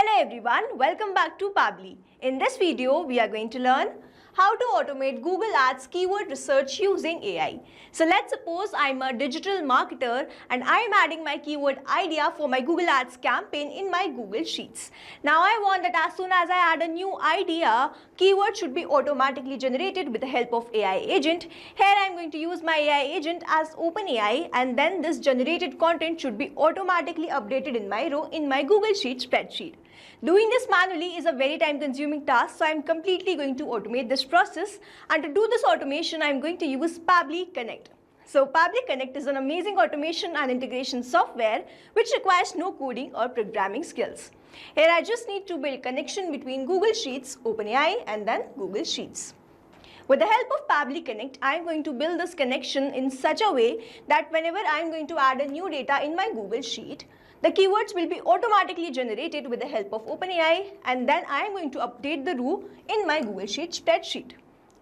Hello everyone, welcome back to Pabbly. In this video, we are going to learn how to automate Google Ads keyword research using AI. So let's suppose I'm a digital marketer and I'm adding my keyword idea for my Google Ads campaign in my Google Sheets. Now I want that as soon as I add a new idea, keyword should be automatically generated with the help of AI agent. Here I'm going to use my AI agent as OpenAI, and then this generated content should be automatically updated in my row in my Google Sheet spreadsheet. Doing this manually is a very time-consuming task, so I'm completely going to automate this process. And to do this automation, I'm going to use Pabbly Connect. So Pabbly Connect is an amazing automation and integration software which requires no coding or programming skills. Here I just need to build connection between Google Sheets, OpenAI, and then Google Sheets. With the help of Pabbly Connect, I am going to build this connection in such a way that whenever I am going to add a new data in my Google Sheet, the keywords will be automatically generated with the help of OpenAI, and then I am going to update the row in my Google Sheet spreadsheet.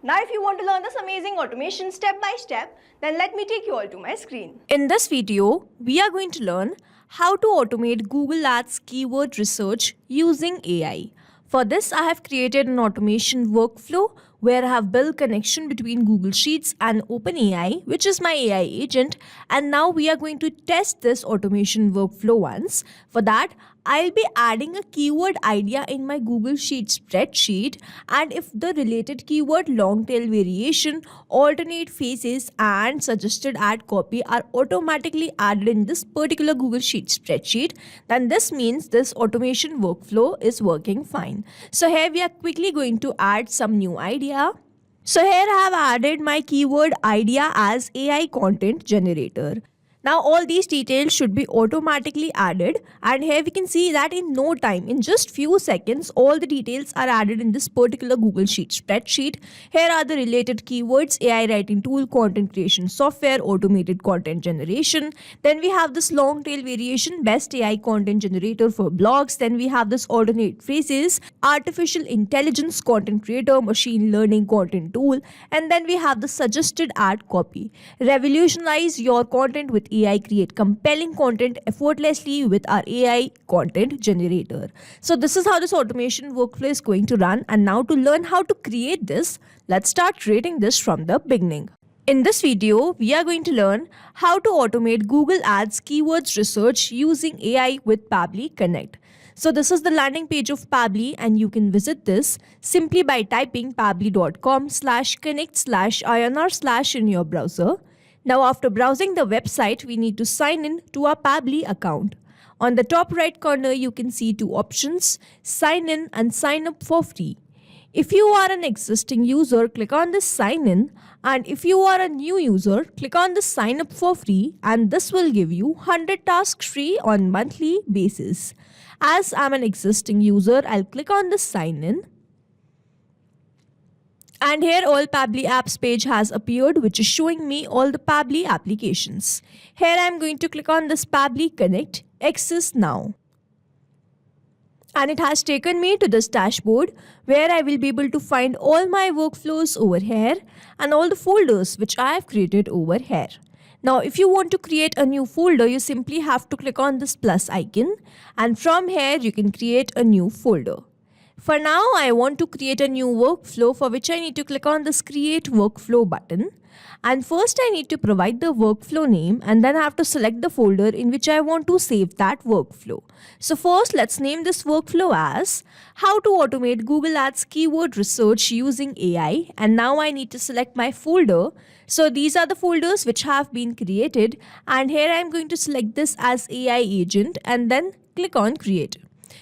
Now if you want to learn this amazing automation step by step, then let me take you all to my screen. In this video, we are going to learn how to automate Google Ads keyword research using AI. For this, I have created an automation workflow where I have built connection between Google Sheets and OpenAI, which is my AI agent. And now we are going to test this automation workflow once. For that, I'll be adding a keyword idea in my Google Sheets spreadsheet, and if the related keyword long tail variation, alternate faces and suggested ad copy are automatically added in this particular Google Sheets spreadsheet, then this means this automation workflow is working fine. So here we are quickly going to add some new idea. So here I have added my keyword idea as AI content generator. Now all these details should be automatically added, and here we can see that in no time, in just few seconds, all the details are added in this particular Google Sheet spreadsheet. Here are the related keywords: AI writing tool, content creation software, automated content generation. Then we have this long tail variation, best AI content generator for blogs. Then we have this alternate phrases, artificial intelligence content creator, machine learning content tool. And then we have the suggested ad copy. Revolutionize your content with AI, create compelling content effortlessly with our AI content generator. So this is how this automation workflow is going to run. And now to learn how to create this, let's start creating this from the beginning. In this video, we are going to learn how to automate Google Ads keywords research using AI with Pabbly Connect. So this is the landing page of Pabbly, and you can visit this simply by typing pabbly.com/connect/INR/ in your browser. Now after browsing the website, we need to sign in to our Pabbly account. On the top right corner, you can see two options: sign in and sign up for free. If you are an existing user, click on this sign in, and if you are a new user, click on the sign up for free, and this will give you 100 tasks free on monthly basis. As I'm an existing user, I'll click on this sign in. And here all Pabbly apps page has appeared, which is showing me all the Pabbly applications. Here I'm going to click on this Pabbly Connect, access now. And it has taken me to this dashboard where I will be able to find all my workflows over here and all the folders which I have created over here. Now if you want to create a new folder, you simply have to click on this plus icon, and from here you can create a new folder. For now, I want to create a new workflow, for which I need to click on this create workflow button. And first I need to provide the workflow name, and then I have to select the folder in which I want to save that workflow. So first let's name this workflow as how to automate Google Ads keyword research using AI. And now I need to select my folder. So these are the folders which have been created, and here I am going to select this as AI agent and then click on create.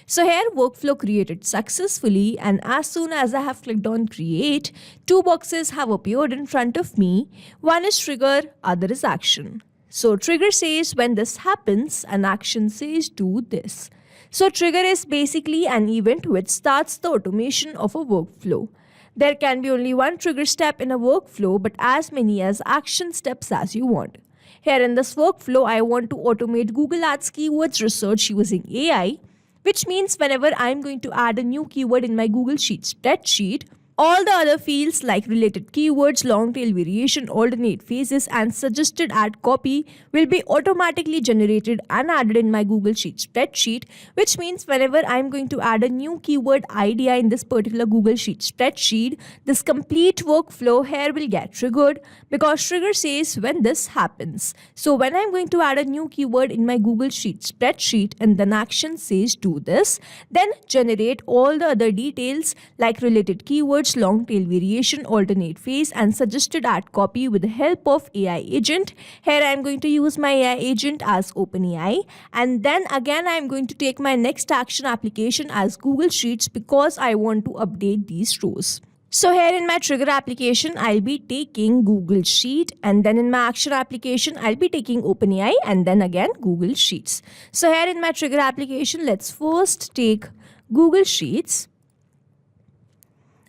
So here workflow created successfully, and as soon as I have clicked on create, two boxes have appeared in front of me. One is trigger, other is action. So trigger says when this happens, and action says do this. So trigger is basically an event which starts the automation of a workflow. There can be only one trigger step in a workflow, but as many as action steps as you want. Here in this workflow, I want to automate Google Ads keywords research using AI, which means whenever I'm going to add a new keyword in my Google Sheets spreadsheet, All the other fields like related keywords, long tail variation, alternate phases, and suggested ad copy will be automatically generated and added in my Google Sheet spreadsheet, which means whenever I'm going to add a new keyword idea in this particular Google Sheet spreadsheet, this complete workflow here will get triggered because trigger says when this happens. So when I'm going to add a new keyword in my Google Sheet spreadsheet and then action says do this, then generate all the other details like related keywords, long tail variation, alternate phase, and suggested ad copy with the help of AI agent. Here I am going to use my AI agent as OpenAI, and then again I am going to take my next action application as Google Sheets because I want to update these rows. So here in my trigger application, I'll be taking Google Sheet, and then in my action application, I'll be taking OpenAI and then again Google Sheets. So here in my trigger application, let's first take Google Sheets.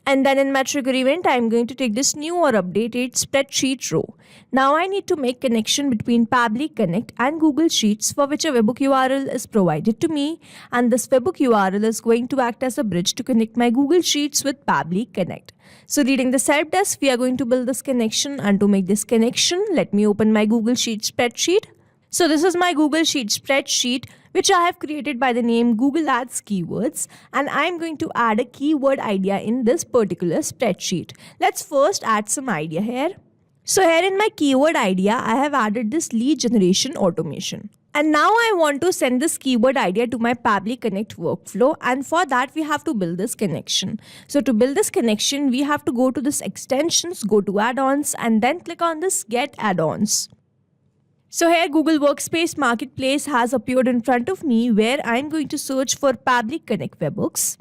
And then in my trigger event, I'm going to take this new or updated spreadsheet row. Now I need to make connection between Pabbly Connect and Google Sheets, for which a webhook URL is provided to me. And this webhook URL is going to act as a bridge to connect my Google Sheets with Pabbly Connect. So reading the help desk, we are going to build this connection. And to make this connection, let me open my Google Sheets spreadsheet. So this is my Google Sheets spreadsheet, which I have created by the name Google Ads Keywords, and I'm going to add a keyword idea in this particular spreadsheet. Let's first add some idea here. So here in my keyword idea, I have added this lead generation automation. And now I want to send this keyword idea to my Pabbly Connect workflow, and for that we have to build this connection. So to build this connection, we have to go to this extensions, go to add-ons, and then click on this get add-ons. So here Google Workspace Marketplace has appeared in front of me where I'm going to search for Pabbly Connect webhooks.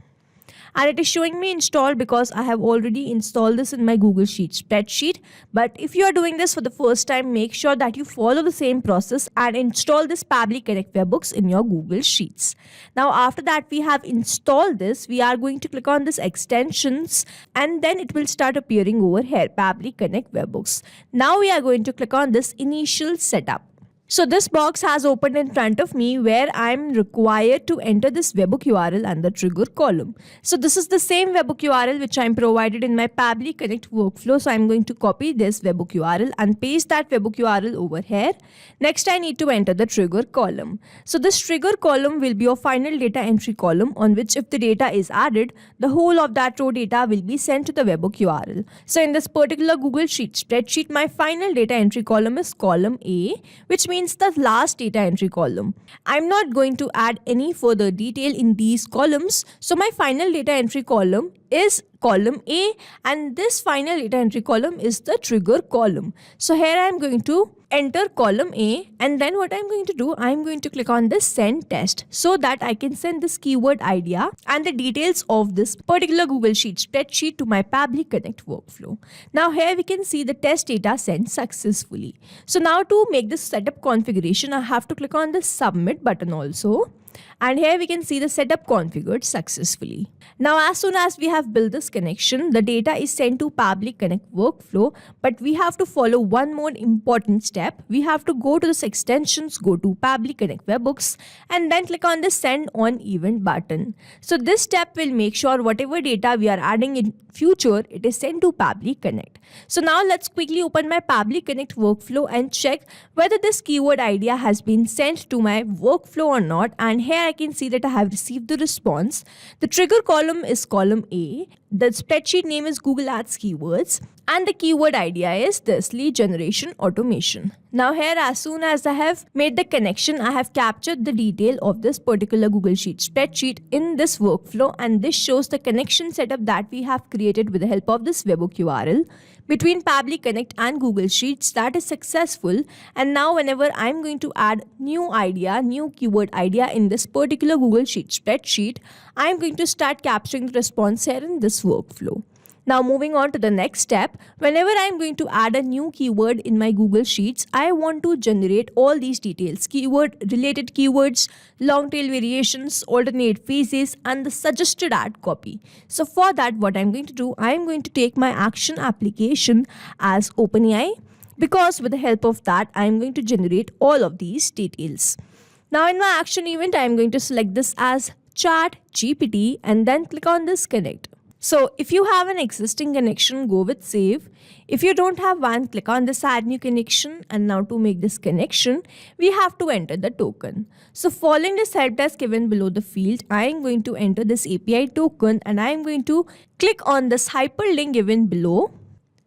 And it is showing me installed because I have already installed this in my Google Sheets spreadsheet. But if you are doing this for the first time, make sure that you follow the same process and install this Pabbly Connect webhooks in your Google Sheets. Now after that we have installed this, we are going to click on this extensions and then it will start appearing over here, Pabbly Connect webhooks. Now we are going to click on this initial setup. So this box has opened in front of me where I'm required to enter this webhook URL and the trigger column. So this is the same webhook URL which I'm provided in my Pabbly Connect workflow. So I'm going to copy this webhook URL and paste that webhook URL over here. Next I need to enter the trigger column. So this trigger column will be your final data entry column on which if the data is added, the whole of that row data will be sent to the webhook URL. So in this particular Google Sheet spreadsheet, my final data entry column is column A, which means the last data entry column. I'm not going to add any further detail in these columns. So my final data entry column is column A and this final data entry column is the trigger column. So here I'm going to enter column A and then what I'm going to do, I'm going to click on this send test so that I can send this keyword idea and the details of this particular Google Sheet spreadsheet to my Pabbly Connect workflow. Now here we can see the test data sent successfully. So now to make this setup configuration, I have to click on the submit button also. And here we can see the setup configured successfully. Now as soon as we have built this connection, the data is sent to Pabbly Connect workflow, but we have to follow one more important step. We have to go to this extensions, go to Pabbly Connect webhooks and then click on the send on event button. So this step will make sure whatever data we are adding in future, it is sent to Pabbly Connect. So now let's quickly open my Pabbly Connect workflow and check whether this keyword idea has been sent to my workflow or not. And here I can see that I have received the response. The trigger column is column A. The spreadsheet name is Google Ads Keywords. And the keyword idea is this lead generation automation. Now here as soon as I have made the connection, I have captured the detail of this particular Google Sheet spreadsheet in this workflow and this shows the connection setup that we have created with the help of this webhook URL between Pabbly Connect and Google Sheets that is successful. And now whenever I'm going to add new idea, new keyword idea in this particular Google Sheet spreadsheet, I'm going to start capturing the response here in this workflow. Now moving on to the next step, whenever I'm going to add a new keyword in my Google Sheets, I want to generate all these details, keyword, related keywords, long tail variations, alternate phases, and the suggested ad copy. So for that, what I'm going to do, I'm going to take my action application as OpenAI because with the help of that, I'm going to generate all of these details. Now in my action event, I'm going to select this as ChatGPT and then click on this connect. So if you have an existing connection, go with save. If you don't have one, click on this add new connection, and now to make this connection, we have to enter the token. So following this help desk given below the field, I am going to enter this API token and I am going to click on this hyperlink given below.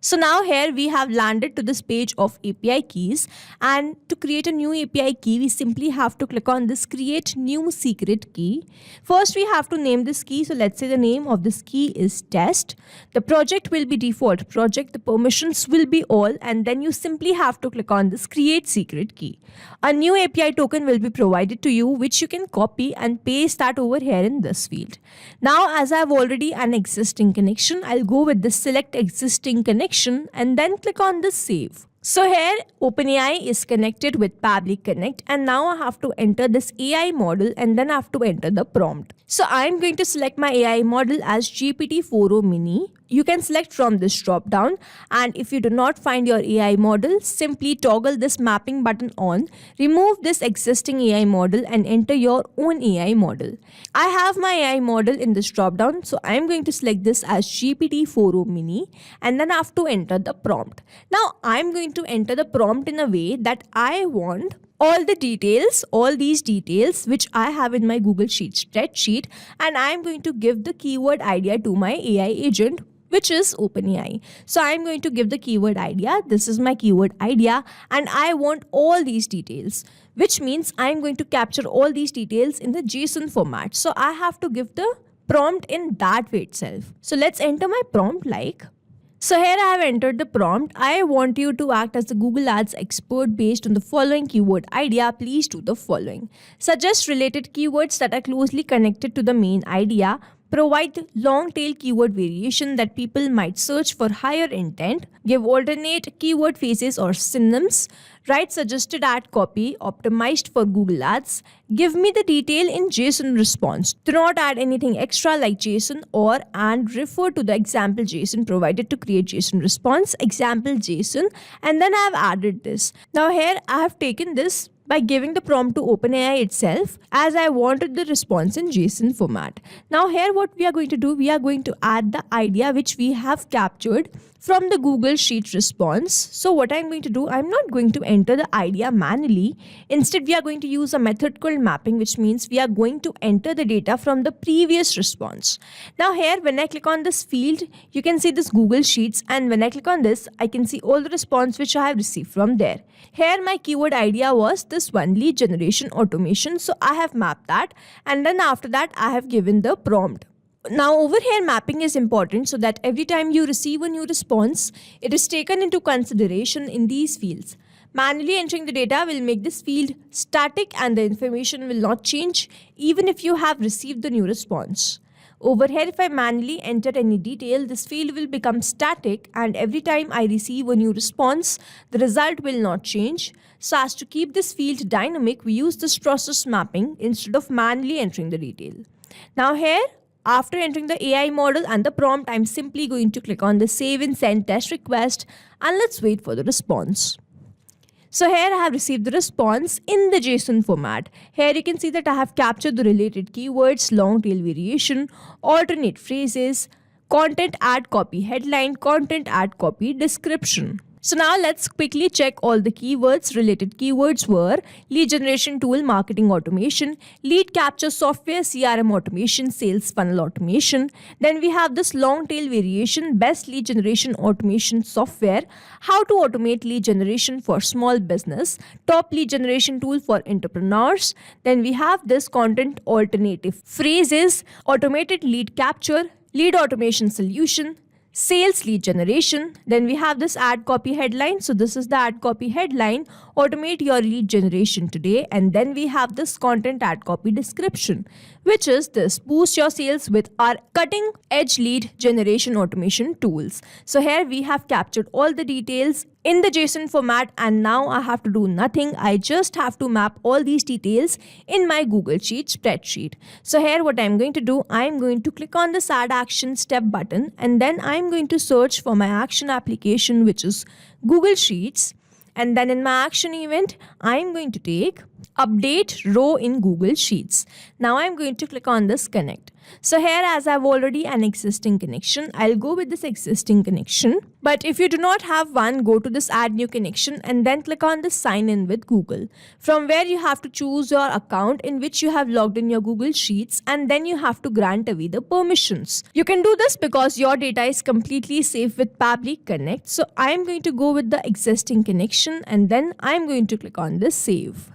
So now here we have landed to this page of API keys, and to create a new API key we simply have to click on this create new secret key. First we have to name this key, so let's say the name of this key is test. The project will be default project, the permissions will be all, and then you simply have to click on this create secret key. A new API token will be provided to you which you can copy and paste that over here in this field. Now as I have already an existing connection, I'll go with this select existing connection and then click on this save. So here OpenAI is connected with Pabbly Connect, and now I have to enter this AI model and then I have to enter the prompt. So I'm going to select my AI model as GPT-4o Mini. You can select from this drop down, and if you do not find your AI model, simply toggle this mapping button on, remove this existing AI model and enter your own AI model. I have my AI model in this drop down, so I'm going to select this as GPT-4o Mini and then I have to enter the prompt. Now I'm going to enter the prompt in a way that I want all these details which I have in my Google Sheet spreadsheet, and I'm going to give the keyword idea to my AI agent, which is OpenAI. So I'm going to give the keyword idea. This is my keyword idea and I want all these details, which means I'm going to capture all these details in the JSON format. So I have to give the prompt in that way itself. So let's enter my prompt like. So here I have entered the prompt. I want you to act as the Google Ads expert based on the following keyword idea. Please do the following. Suggest related keywords that are closely connected to the main idea. Provide long tail keyword variation that people might search for higher intent. Give alternate keyword phrases or synonyms. Write suggested ad copy optimized for Google Ads. Give me the detail in JSON response. Do not add anything extra like JSON or and refer to the example JSON provided to create JSON response, example JSON, and then I have added this. Now here I have taken this by giving the prompt to OpenAI itself, as I wanted the response in JSON format. Now here what we are going to do, we are going to add the idea which we have captured from the Google Sheet response. So what I'm going to do, I'm not going to enter the idea manually. Instead, we are going to use a method called mapping, which means we are going to enter the data from the previous response. Now here, when I click on this field, you can see this Google Sheets, and when I click on this, I can see all the response which I have received from there. Here my keyword idea was this one, lead generation automation. So I have mapped that, and then after that I have given the prompt. Now over here mapping is important so that every time you receive a new response, it is taken into consideration in these fields. Manually entering the data will make this field static and the information will not change even if you have received the new response. Over here, if I manually enter any detail, this field will become static, and every time I receive a new response, the result will not change. So as to keep this field dynamic, we use this process mapping instead of manually entering the detail. Now here, after entering the AI model and the prompt, I'm simply going to click on the save and send test request, and let's wait for the response. So here I have received the response in the JSON format. Here you can see that I have captured the related keywords, long tail variation, alternate phrases, content ad copy headline, content ad copy description. So now let's quickly check all the keywords. Related keywords were lead generation tool, marketing automation, lead capture software, CRM automation, sales funnel automation. Then we have this long tail variation, best lead generation automation software, how to automate lead generation for small business, top lead generation tool for entrepreneurs. Then we have this content alternative phrases, automated lead capture, lead automation solution, sales lead generation. Then we have this ad copy headline. So this is the ad copy headline, automate your lead generation today. And then we have this content ad copy description, which is this, boost your sales with our cutting edge lead generation automation tools. So here we have captured all the details in the JSON format, and now I have to do nothing. I just have to map all these details in my Google Sheet spreadsheet. So here what I'm going to do, I'm going to click on this add action step button, and then I'm going to search for my action application, which is Google Sheets. And then in my action event, I'm going to take update row in Google Sheets. Now I'm going to click on this connect. So here, as I've already an existing connection, I'll go with this existing connection. But if you do not have one, go to this add new connection and then click on this sign in with Google, from where you have to choose your account in which you have logged in your Google Sheets, and then you have to grant away the permissions. You can do this because your data is completely safe with Pabbly Connect. So I'm going to go with the existing connection and then I'm going to click on this save.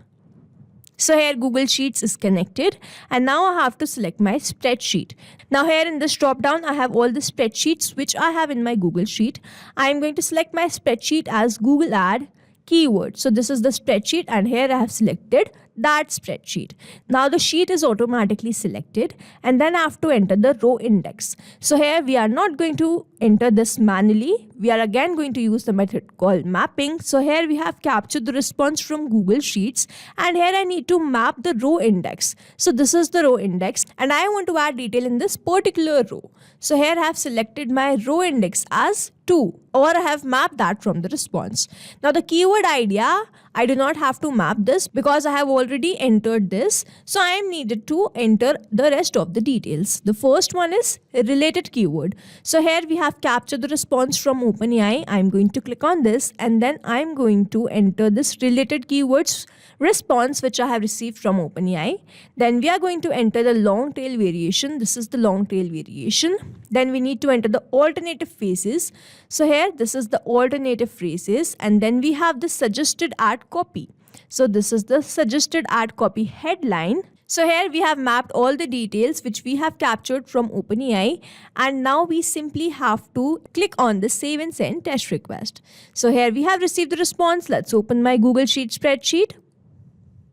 So here Google Sheets is connected and now I have to select my spreadsheet. Now here in this drop down, I have all the spreadsheets which I have in my Google Sheet. I am going to select my spreadsheet as Google Add keyword. So this is the spreadsheet and here I have selected that spreadsheet. Now the sheet is automatically selected and then I have to enter the row index. So here we are not going to enter this manually. We are again going to use the method called mapping. So here we have captured the response from Google Sheets and here I need to map the row index. So this is the row index and I want to add detail in this particular row. So here I have selected my row index as 2 or I have mapped that from the response. Now the keyword idea, I do not have to map this because I have already entered this. So I am needed to enter the rest of the details. The first one is related keyword. So here we have captured the response from OpenAI. I am going to click on this and then I am going to enter this related keywords response which I have received from OpenAI. Then we are going to enter the long tail variation. This is the long tail variation. Then we need to enter the alternative phrases. So here this is the alternative phrases and then we have the suggested add copy. So this is the suggested add copy headline. So here we have mapped all the details which we have captured from OpenAI and now we simply have to click on the save and send test request. So here we have received the response. Let's open my Google Sheet spreadsheet.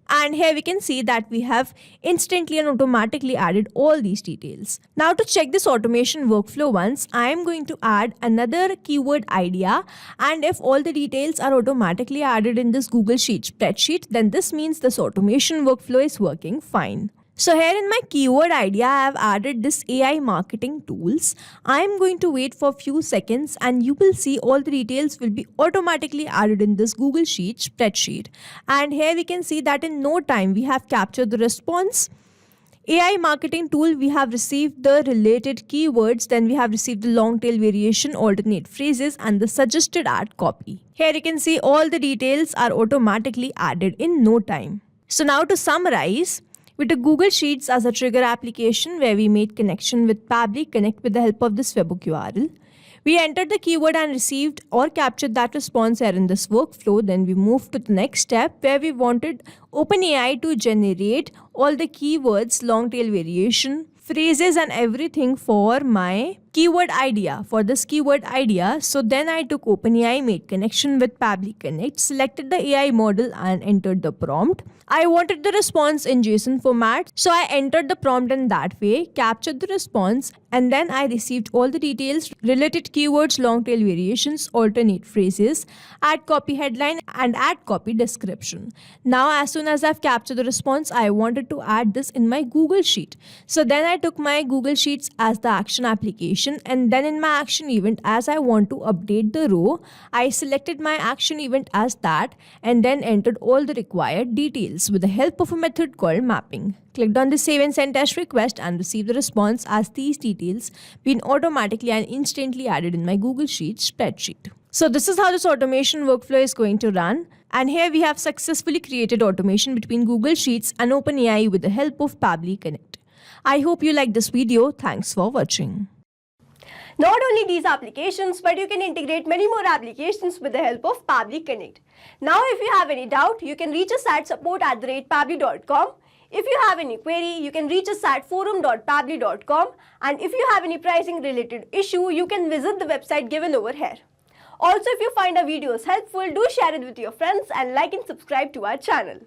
And here we can see that we have instantly and automatically added all these details. Now to check this automation workflow once, I am going to add another keyword idea, and if all the details are automatically added in this Google Sheet spreadsheet, then this means this automation workflow is working fine. So here in my keyword idea, I have added this AI marketing tools. I am going to wait for a few seconds and you will see all the details will be automatically added in this Google Sheet spreadsheet. And here we can see that in no time we have captured the response. AI marketing tool, we have received the related keywords, then we have received the long tail variation, alternate phrases and the suggested add copy. Here you can see all the details are automatically added in no time. So now to summarize, we took Google Sheets as a trigger application where we made connection with Pabbly Connect with the help of this webhook URL. We entered the keyword and received or captured that response here in this workflow. Then we moved to the next step where we wanted OpenAI to generate all the keywords, long tail variation, phrases and everything for my keyword idea, for this keyword idea. So then I took OpenAI, made connection with Pabbly Connect, selected the AI model and entered the prompt. I wanted the response in JSON format, so I entered the prompt in that way, captured the response, and then I received all the details, related keywords, long tail variations, alternate phrases, add copy headline and add copy description. Now as soon as I've captured the response, I wanted to add this in my Google Sheet. So then I took my Google Sheets as the action application, and then in my action event, as I want to update the row, I selected my action event as that and then entered all the required details with the help of a method called mapping. Clicked on the save and send test request and received the response as these details been automatically and instantly added in my Google Sheets spreadsheet. So this is how this automation workflow is going to run. And here we have successfully created automation between Google Sheets and OpenAI with the help of Pabbly Connect. I hope you liked this video. Thanks for watching. Not only these applications, but you can integrate many more applications with the help of Pabbly Connect. Now, if you have any doubt, you can reach us at support@pabbly.com. If you have any query, you can reach us at forum.pabbly.com. And if you have any pricing related issue, you can visit the website given over here. Also, if you find our videos helpful, do share it with your friends and like and subscribe to our channel.